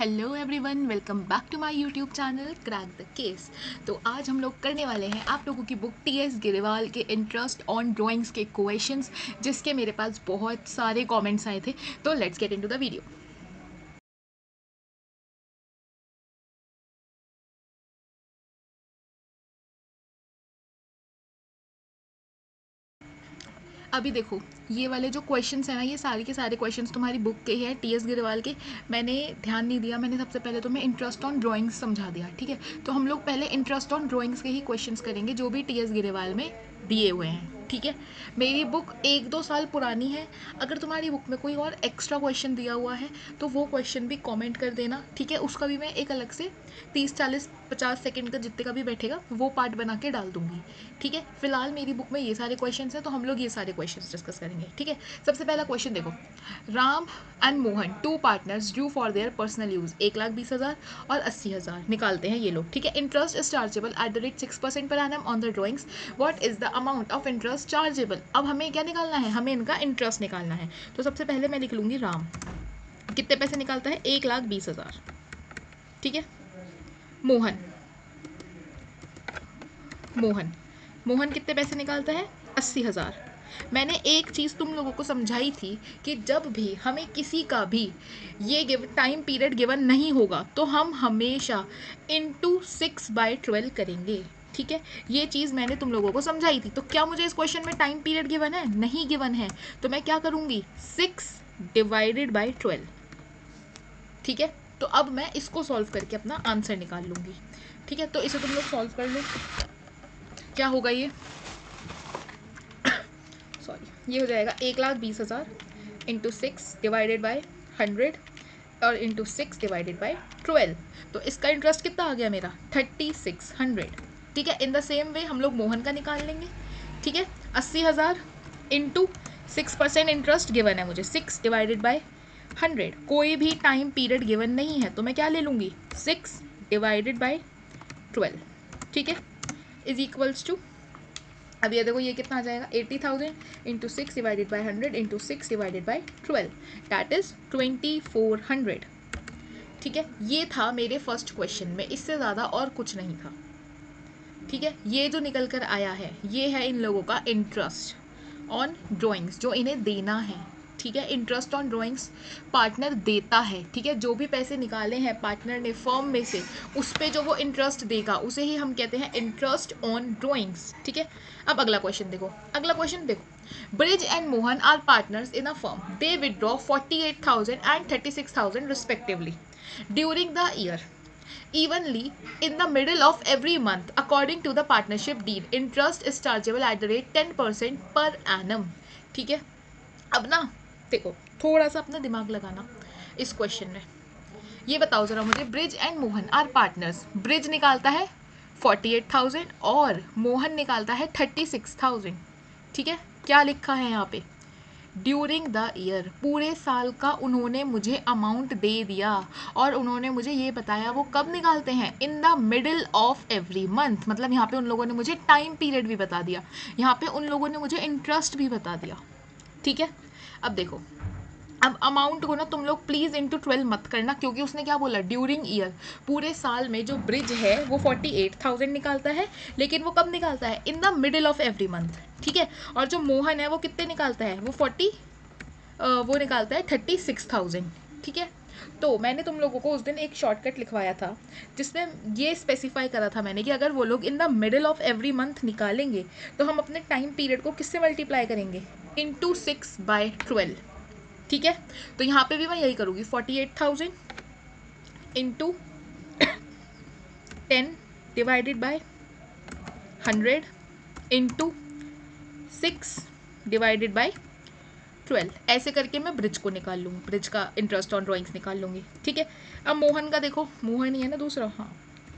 Hello everyone, welcome back to my YouTube channel crack the case. तो आज हम लोग करने वाले हैं आप लोगों की बुक टीएस गिरेवाल के इंटरेस्ट ऑन ड्राइंग्स के क्वेश्चंस, जिसके मेरे पास बहुत सारे कमेंट्स आए थे। तो let's get into the video. अभी देखो, ये वाले जो क्वेश्चंस हैं ना, ये सारे के सारे क्वेश्चंस तुम्हारी बुक के हैं टीएस गिरेवाल के। मैंने ध्यान नहीं दिया, मैंने सबसे पहले तुम्हें इंटरेस्ट ऑन ड्राइंग्स समझा दिया, ठीक है। तो हम लोग पहले इंटरेस्ट ऑन ड्राइंग्स के ही क्वेश्चंस करेंगे जो भी टीएस गिरेवाल में दिए हुए हैं, ठीक है। मेरी बुक 1-2 साल पुरानी है। अगर तुम्हारी बुक में कोई और एक्स्ट्रा क्वेश्चन दिया हुआ है तो वो क्वेश्चन भी कमेंट कर देना, ठीक है। उसका भी मैं एक अलग से 30-40-50 सेकंड का जितने का भी बैठेगा वो पार्ट बना के डाल दूंगी, ठीक है। फिलहाल मेरी बुक में ये सारे क्वेश्चन हैं, तो हम लोग ये सारे क्वेश्चन डिस्कस करेंगे, ठीक है। सबसे पहला क्वेश्चन देखो, Ram and Mohan two partners due for their personal use 1,20,000 और 80,000 निकालते हैं ये लोग, ठीक है। Interest is chargeable at the rate 6% per annum on the drawings. What is the amount of interest chargeable. अब हमें क्या निकालना है, हमें इनका इंटरेस्ट निकालना है। तो सबसे पहले मैं लिख लूंगी राम कितने पैसे निकालता है, 1,20,000, ठीक है। मोहन मोहन मोहन कितने पैसे निकालता है, 80,000। मैंने एक चीज़ तुम लोगों को समझाई थी कि जब भी हमें किसी का भी ये टाइम पीरियड गिवन नहीं होगा तो हम हमेशा इंटू 6/12 करेंगे, ठीक है। ये चीज़ मैंने तुम लोगों को समझाई थी। तो क्या मुझे इस क्वेश्चन में टाइम पीरियड गिवन है, नहीं गिवन है, तो मैं क्या करूँगी, 6/12, ठीक है। तो अब मैं इसको सॉल्व करके अपना आंसर निकाल लूँगी, ठीक है। तो इसे तुम लोग सॉल्व कर लो। क्या होगा ये, सॉरी, ये हो जाएगा 1,20,000 इंटू 6/100 और इंटू 6/12। तो इसका इंटरेस्ट कितना आ गया मेरा, 3,600, ठीक है। इन द सेम वे हम लोग मोहन का निकाल लेंगे, ठीक है। 80,000 इंटू 6% इंटरेस्ट गिवन है मुझे, 6/100। कोई भी टाइम पीरियड गिवन नहीं है तो मैं क्या ले लूँगी, 6/12, ठीक है, इज इक्वल्स टू, अब ये देखो ये कितना आ जाएगा, 80,000 इंटू 6/100 इंटू 6/12, दैट इज 2,400, ठीक है। ये था मेरे फर्स्ट क्वेश्चन में, इससे ज़्यादा और कुछ नहीं था, ठीक है। ये जो निकल कर आया है ये है इन लोगों का इंटरेस्ट ऑन ड्राइंग्स जो इन्हें देना है, ठीक है। इंटरेस्ट ऑन ड्राइंग्स पार्टनर देता है, ठीक है। जो भी पैसे निकाले हैं पार्टनर ने फर्म में से, उस पर जो वो इंटरेस्ट देगा उसे ही हम कहते हैं इंटरेस्ट ऑन ड्राइंग्स, ठीक है। अब अगला क्वेश्चन देखो, अगला क्वेश्चन देखो, Brij and Mohan are partners in a firm, they withdraw 48,000 and 36,000 respectively during the year evenly in the middle of every month according to the partnership deed. Interest is chargeable at the rate 10% per annum, ठीक है। अब ना देखो, थोड़ा सा अपना दिमाग लगाना इस क्वेश्चन में। ये बताओ जरा मुझे, Brij and Mohan are partners, Brij निकालता है 48,000 और मोहन निकालता है 36,000, ठीक है। क्या लिखा है यहाँ पे, ड्यूरिंग द ईयर, पूरे साल का उन्होंने मुझे अमाउंट दे दिया और उन्होंने मुझे ये बताया वो कब निकालते हैं, in the middle of every month. मतलब यहाँ पे उन लोगों ने मुझे टाइम पीरियड भी बता दिया, यहाँ पे उन लोगों ने मुझे इंटरेस्ट भी बता दिया, ठीक है। अब देखो, अब अमाउंट को ना तुम लोग प्लीज़ इंटू 12 मत करना, क्योंकि उसने क्या बोला, ड्यूरिंग ईयर। पूरे साल में जो ब्रिज है वो 48,000 निकालता है, लेकिन वो कब निकालता है, in the middle of every month, ठीक है। और जो मोहन है वो कितने निकालता है, वो निकालता है 36,000, ठीक है। तो मैंने तुम लोगों को उस दिन एक शॉर्टकट लिखवाया था जिसमें ये स्पेसिफाई करा था मैंने कि अगर वो लोग in the middle of every month निकालेंगे तो हम अपने टाइम पीरियड को किससे मल्टीप्लाई करेंगे, इंटू 6/12, ठीक है। तो यहाँ पे भी मैं यही करूँगी, 48,000 इंटू 10/100 इंटू 6/12, ऐसे करके मैं ब्रिज को निकाल लूँगी, ब्रिज का इंटरेस्ट ऑन ड्राइंग्स निकाल लूँगी, ठीक है। अब मोहन का देखो, मोहन ही है ना दूसरा, हाँ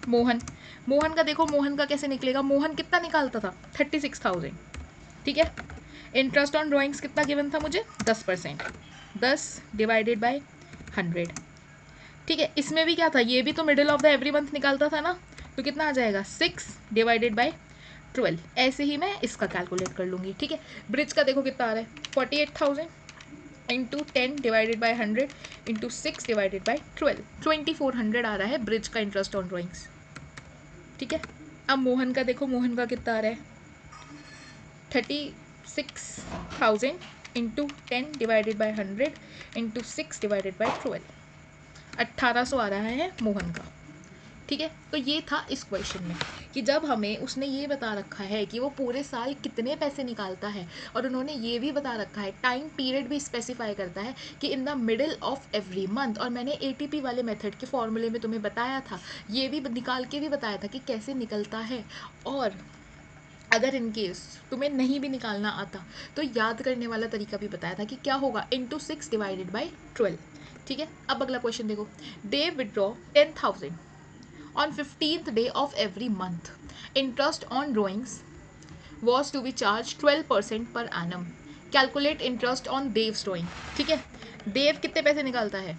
मोहन का देखो, मोहन का कैसे निकलेगा, मोहन कितना निकालता था, 36,000, ठीक है। इंटरेस्ट ऑन ड्राइंग्स कितना गिवन था मुझे, 10%, 10/100, ठीक है। इसमें भी क्या था, ये भी तो middle of the every month निकालता था ना, तो कितना आ जाएगा, 6/12। ऐसे ही मैं इसका कैलकुलेट कर लूँगी, ठीक है। ब्रिज का देखो कितना आ रहा है, 48,000 into 10 divided by 100 into 6 divided by 12, 2400 आ रहा है ब्रिज का इंटरेस्ट ऑन ड्रॉइंग्स। ठीक है, अब मोहन का देखो, मोहन का कितना आ रहा है 36,000 into 10 divided by 100 into 6 divided by 12, 1800 आ रहा है मोहन का। ठीक है, तो ये था इस क्वेश्चन में कि जब हमें उसने ये बता रखा है कि वो पूरे साल कितने पैसे निकालता है, और उन्होंने ये भी बता रखा है, टाइम पीरियड भी स्पेसिफाई करता है कि in the middle of every month, और मैंने एटीपी वाले मेथड के फॉर्मूले में तुम्हें बताया था, ये भी निकाल के भी बताया था कि कैसे निकलता है। और अगर इन केस तुम्हें नहीं भी निकालना आता तो याद करने वाला तरीका भी बताया था कि क्या होगा, इंटू 6 डिवाइडेड बाई 12। ठीक है, अब अगला क्वेश्चन देखो, दे withdraw 10,000 on 15th day of every month. Interest on drawings was to be charged 12% per annum. Calculate interest on Dev's drawing. ठीक है, देव कितने पैसे निकालता है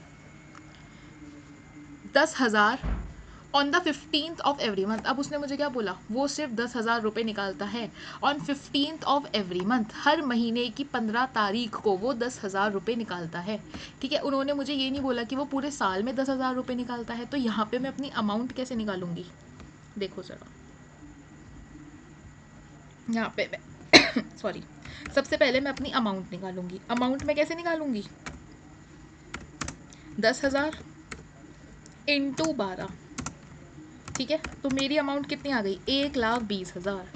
10,000 on the 15th of every month. अब उसने मुझे क्या बोला, वो सिर्फ 10,000 रुपये निकालता है on 15th of every month, हर महीने की 15 तारीख को वो 10,000 रुपये निकालता है। ठीक है, उन्होंने मुझे ये नहीं बोला कि वो पूरे साल में 10,000 रुपये निकालता है। तो यहाँ पे मैं अपनी अमाउंट कैसे निकालूंगी, देखो ज़रा, यहाँ पे मैं सॉरी, सबसे पहले मैं अपनी अमाउंट निकालूंगी। अमाउंट में कैसे निकालूंगी, 10,000 इंटू 12। ठीक है, तो मेरी अमाउंट कितनी आ गई, 1,20,000।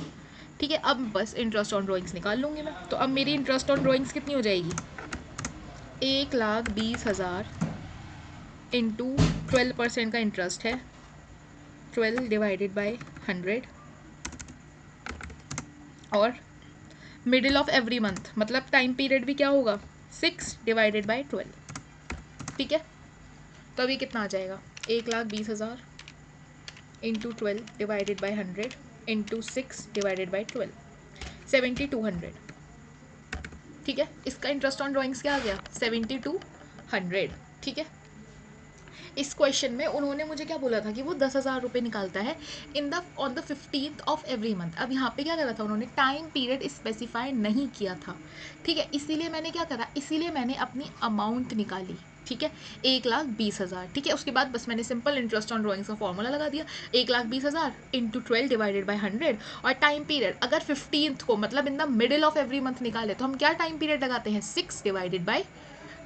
ठीक है, अब बस इंटरेस्ट ऑन ड्रॉइंग्स निकाल लूँगी मैं। तो अब मेरी इंटरेस्ट ऑन ड्रॉइंग्स कितनी हो जाएगी, 1,20,000 इंटू 12% का इंटरेस्ट है, 12 डिवाइडेड बाई 100, और मिडिल ऑफ एवरी मंथ मतलब टाइम पीरियड भी क्या होगा, 6 डिवाइडेड बाई 12। ठीक है, तो अभी कितना आ जाएगा, 1,20,000 into 12 divided by 100 into 6 divided by 12, 7,200। ठीक है, इसका इंटरेस्ट ऑन ड्रॉइंग्स क्या आ गया, 7,200। ठीक है, इस क्वेश्चन में उन्होंने मुझे क्या बोला था कि वो 10,000 रुपये निकालता है on the 15th of every month. अब यहाँ पे क्या करा था उन्होंने, टाइम पीरियड स्पेसिफाई नहीं किया था। ठीक है, इसीलिए मैंने क्या करा, इसीलिए मैंने अपनी अमाउंट निकाली। ठीक है, 1,20,000। ठीक है, उसके बाद बस मैंने सिंपल इंटरेस्ट ऑन ड्रॉइंग्स का फॉर्मूला लगा दिया, 1,20,000 इंटू 12 डिवाइडेड बाई 100, और टाइम पीरियड अगर 15th को मतलब in the middle of every month निकाले तो हम क्या टाइम पीरियड लगाते हैं, 6 डिवाइडेड बाई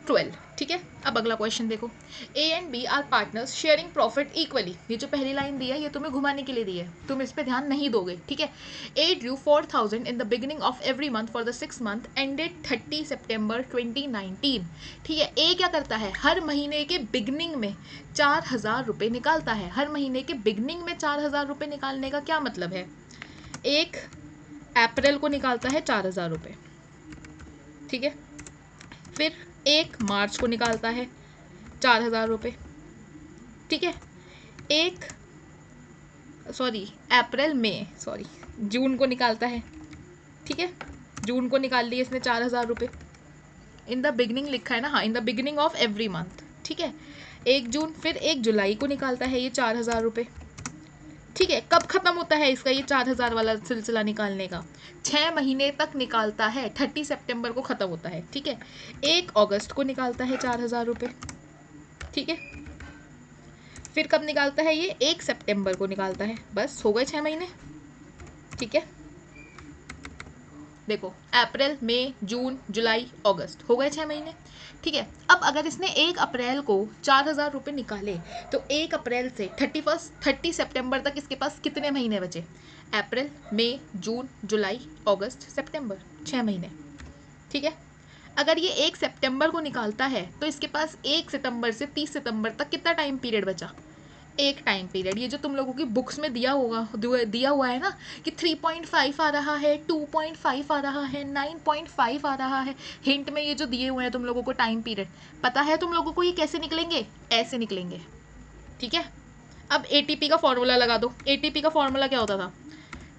12। ठीक है, अब अगला क्वेश्चन देखो, A and B are partners sharing profit equally. ये जो पहली लाइन दी है ये तुम्हें घुमाने के लिए दी है, तुम इस पे ध्यान नहीं दोगे। ठीक है, A drew 4,000 in the beginning of every month for the 6 month ended 30 September 2019। ठीक है, ए क्या करता है, हर महीने के बिगनिंग में 4,000 रुपये निकालता है। हर महीने के बिगनिंग में 4,000 रुपये निकालने का क्या मतलब है, 1 अप्रैल को निकालता है 4,000 रुपये। ठीक है, फिर 1 मार्च को निकालता है 4,000 रुपये। ठीक है, जून को निकालता है। ठीक है, जून को निकाल लिए इसने 4,000 रुपये, इन द बिगनिंग लिखा है ना, हाँ, in the beginning of every month. ठीक है, 1 जून, फिर 1 जुलाई को निकालता है ये 4,000 रुपये। ठीक है, कब खत्म होता है इसका ये 4,000 वाला सिलसिला निकालने का, 6 महीने तक निकालता है, 30 सितंबर को खत्म होता है। ठीक है, 1 अगस्त को निकालता है 4,000 रुपये। ठीक है, फिर कब निकालता है ये, 1 सितंबर को निकालता है। बस हो गए 6 महीने। ठीक है, देखो, अप्रैल, मई, जून, जुलाई, अगस्त, हो गए 6 महीने। ठीक है, अब अगर इसने 1 अप्रैल को 4,000 रुपये निकाले तो 1 अप्रैल से 30 सितंबर तक इसके पास कितने महीने बचे, अप्रैल, मई, जून, जुलाई, अगस्त, सितंबर, 6 महीने। ठीक है, अगर ये 1 सितंबर को निकालता है तो इसके पास 1 सितंबर से 30 सितंबर तक कितना टाइम पीरियड बचा, एक टाइम पीरियड। ये जो तुम लोगों की बुक्स में दिया हुआ है ना कि 3.5 आ रहा है, 2.5 आ रहा है, 9.5 आ रहा है, हिंट में ये जो दिए हुए हैं तुम लोगों को टाइम पीरियड, पता है तुम लोगों को ये कैसे निकलेंगे, ऐसे निकलेंगे। ठीक है, अब एटीपी का फॉर्मूला लगा दो। एटीपी का फॉर्मूला क्या होता था,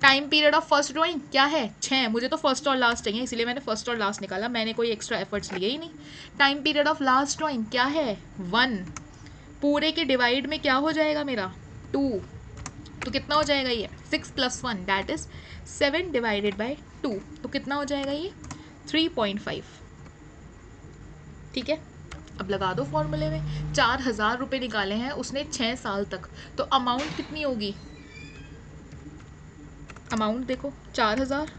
time period of first drawing क्या है, 6। मुझे तो फर्स्ट और लास्ट चाहिए, इसीलिए मैंने फर्स्ट और लास्ट निकाला, मैंने कोई एक्स्ट्रा एफर्ट्स लिए ही नहीं। Time period of last drawing क्या है, 1। पूरे के डिवाइड में क्या हो जाएगा मेरा, 2, तो कितना हो जाएगा ये, 6 + 1 दैट इज 7 डिवाइडेड बाई 2, तो कितना हो जाएगा ये 3.5। ठीक है, अब लगा दो फॉर्मूले में। 4,000 रुपये निकाले हैं उसने 6 साल तक, तो अमाउंट कितनी होगी? अमाउंट देखो 4,000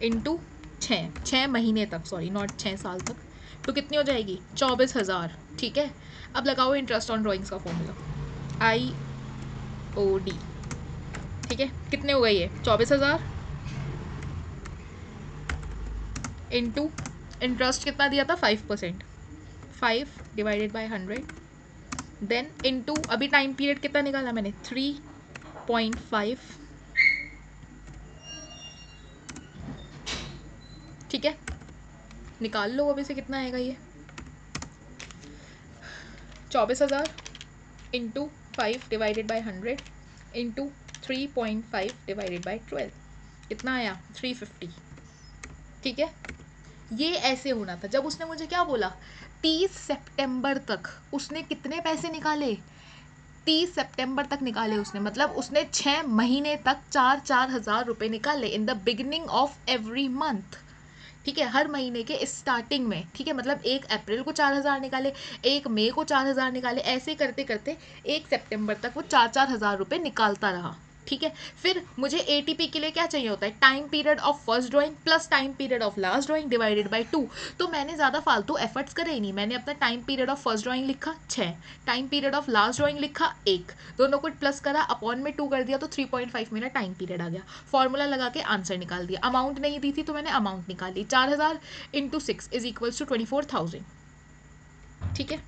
इंटू 6 महीने तक, सॉरी नॉट 6 साल तक, तो कितनी हो जाएगी? 24,000। ठीक है, अब लगाओ इंटरेस्ट ऑन ड्राइंग्स का फॉर्मूला, IOD। ठीक है, कितने हो गए ये? 24,000 इंटू इंटरेस्ट कितना दिया था? 5%, 5 डिवाइडेड बाई 100, देन इंटू अभी टाइम पीरियड कितना निकाला मैंने? 3.5। ठीक है, निकाल लो अभी से कितना आएगा ये। 24,000 into 5 divided by 100 into 3.5 divided by 12, कितना आया? 350। ठीक है, ये ऐसे होना था। जब उसने मुझे क्या बोला? 30 सितंबर तक उसने कितने पैसे निकाले? 30 सितंबर तक निकाले उसने, मतलब उसने 6 महीने तक 4,000 रुपये निकाले इन the beginning of every month. ठीक है, हर महीने के स्टार्टिंग में। ठीक है, मतलब 1 अप्रैल को 4,000 निकाले, 1 मई को 4,000 निकाले, ऐसे करते करते 1 सितंबर तक वो 4,000 रुपये निकालता रहा। ठीक है, फिर मुझे ATP के लिए क्या चाहिए होता है? Time period of first drawing plus time period of last drawing divided by 2। तो मैंने ज़्यादा फालतू एफर्ट्स करे ही नहीं, मैंने अपना time period of first drawing लिखा 6, time period of last drawing लिखा 1, दोनों को प्लस करा, अपॉन में 2 कर दिया, तो 3.5 मेरा टाइम पीरियड आ गया। फॉर्मूला लगा के आंसर निकाल दिया। अमाउंट नहीं दी थी तो मैंने अमाउंट निकाली। 4,000 इंटू 6 इज इक्वल्स टू 24,000। ठीक है,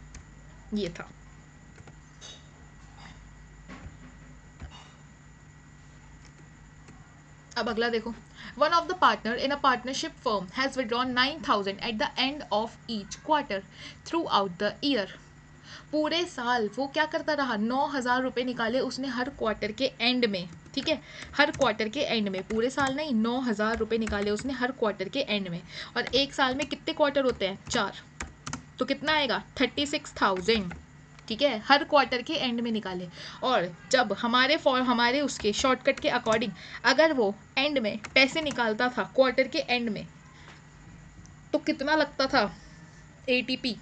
ये था। अब अगला देखो, one of the partner in a partnership firm has withdrawn 9,000 at the end of each quarter through out the year. पूरे साल वो क्या करता रहा? 9,000 रुपये निकाले उसने हर क्वार्टर के एंड में। ठीक है, हर क्वार्टर के एंड में, पूरे साल नहीं, 9,000 रुपये निकाले उसने हर क्वार्टर के एंड में। और एक साल में कितने क्वार्टर होते हैं? 4, तो कितना आएगा? 36,000। ठीक है, हर क्वार्टर के एंड में निकाले। और जब हमारे उसके शॉर्टकट के अकॉर्डिंग अगर वो एंड में पैसे निकालता था क्वार्टर के एंड में, तो कितना लगता था ATP?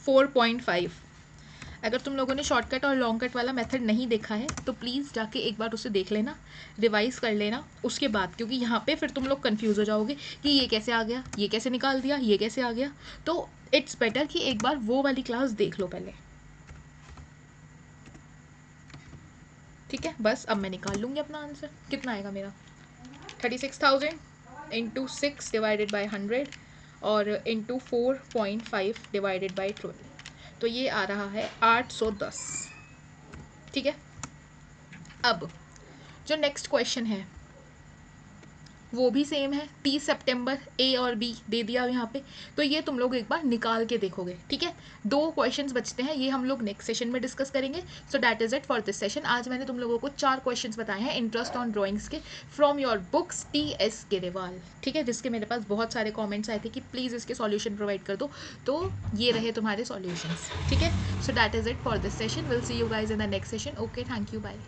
4.5। अगर तुम लोगों ने शॉर्टकट और लॉन्ग कट वाला मेथड नहीं देखा है तो प्लीज़ जाके एक बार उसे देख लेना, रिवाइज कर लेना उसके बाद, क्योंकि यहाँ पे फिर तुम लोग कंफ्यूज हो जाओगे कि ये कैसे आ गया, ये कैसे निकाल दिया, ये कैसे आ गया। तो इट्स बेटर कि एक बार वो वाली क्लास देख लो पहले। ठीक है, बस अब मैं निकाल लूँगी अपना आंसर। कितना आएगा मेरा? 36,000 इंटू 6 डिवाइडेड बाई 100 और इंटू 4.5 डिवाइडेड बाई 12, तो ये आ रहा है 810। ठीक है, अब जो नेक्स्ट क्वेश्चन है वो भी सेम है। 30 सितंबर A और B दे दिया यहाँ पे, तो ये तुम लोग एक बार निकाल के देखोगे। ठीक है, 2 क्वेश्चंस बचते हैं, ये हम लोग नेक्स्ट सेशन में डिस्कस करेंगे। सो that is it for this session. आज मैंने तुम लोगों को 4 क्वेश्चंस बताए हैं इंटरेस्ट ऑन ड्राइंग्स के, from your books TS Grewal. ठीक है, जिसके मेरे पास बहुत सारे कॉमेंट्स आए थे कि प्लीज़ इसके सॉल्यूशन प्रोवाइड कर दो, तो ये रहे तुम्हारे सॉल्यूशंस। ठीक है, so that is it for this session. Will see you guys in the next session. Okay, thank you, bye.